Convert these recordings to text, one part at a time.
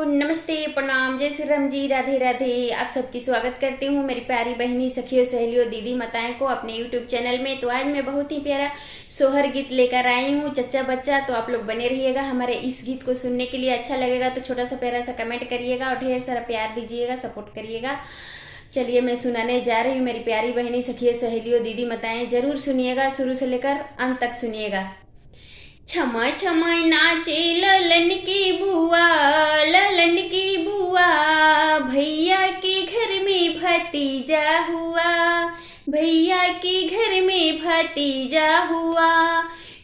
नमस्ते, प्रणाम, जय श्री राम जी, राधे राधे। आप सबकी स्वागत करती हूँ मेरी प्यारी बहनी, सखियों, सहेलियों, दीदी माताएं को अपने यूट्यूब चैनल में। तो आज मैं बहुत ही प्यारा सोहर गीत लेकर आई हूँ, चच्चा बच्चा। तो आप लोग बने रहिएगा हमारे इस गीत को सुनने के लिए। अच्छा लगेगा तो छोटा सा प्यारा सा कमेंट करिएगा और ढेर सारा प्यार दीजिएगा, सपोर्ट करिएगा। चलिए मैं सुनाने जा रही हूँ मेरी प्यारी बहनी, सखियों, सहेलियों, दीदी माताएं, जरूर सुनिएगा, शुरू से लेकर अंत तक सुनिएगा। छमा छमा नाचे ललन की बुआ, ललन की बुआ, भैया के घर में भतीजा हुआ, भैया के घर में भतीजा हुआ।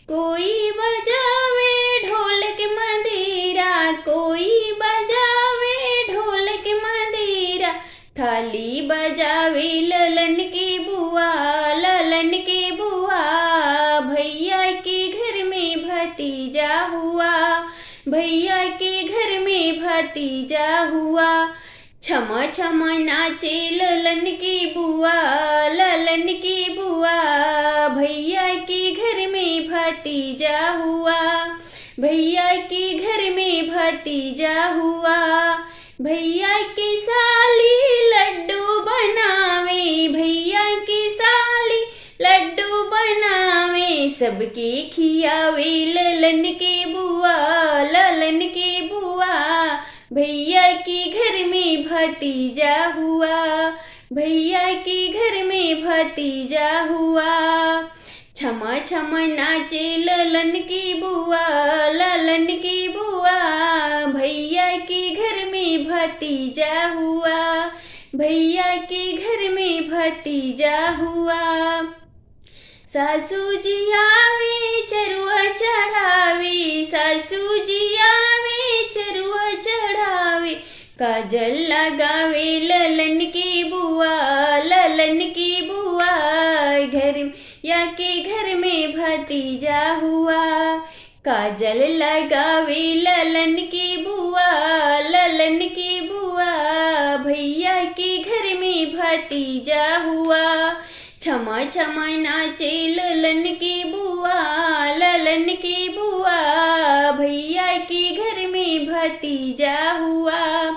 कोई बजावे ढोलक मदीरा, कोई बजावे ढोलक मदीरा, थाली बजावे ललन की बुआ, ललन की बुआ, भैया के घर में भतीजा हुआ, भैया के घर में भतीजा हुआ। छमा छमा नाचे ललन की बुआ, ललन की बुआ, भैया के घर में भतीजा हुआ, भैया के घर में भतीजा हुआ। भैया की साली लड्डू बनावे, भैया की साली लड्डू बनावे, सबके खियावे ललन के बुआ, ललन के बुआ, भैया के घर में भतीजा हुआ, भैया के घर में भतीजा हुआ। छमा छमा नाचे ललन की बुआ, ललन की बुआ, भैया के घर में भतीजा हुआ, भैया के घर में भतीजा हुआ। सासू जी आवे चरुआ चढ़ावे, सासू जी आवे चरुआ चढ़ावे, काजल लगावे ललन की बुआ, ललन की बुआ, घर या के घर में भतीजा हुआ। काजल लगावे ललन की बुआ, ललन की बुआ, भैया के घर में भतीजा हुआ। छमा छमा नाचे ललन की बुआ, ललन की बुआ, भैया के घर में भतीजा हुआ,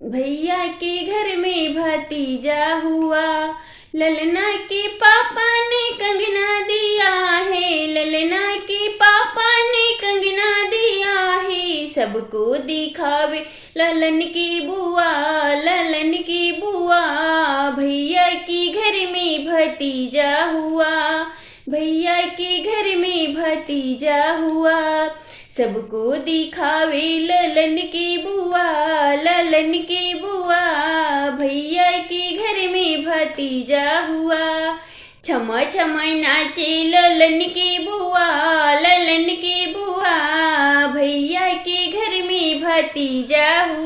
भैया के घर में भतीजा हुआ। ललना के पापा ने कंगना दिया है, ललना के पापा ने कंगना दिया है, सबको दिखावे ललन की बुआ, ललन की बुआ, भैया के घर में भतीजा हुआ, भैया के घर में भतीजा हुआ। सबको दिखावे ललन की बुआ, ललन की बुआ, भैया के घर में भतीजा हुआ। छमा छमा नाचे ललन की बुआ, ललन की बुआ, भैया के घर में भतीजा हुआ।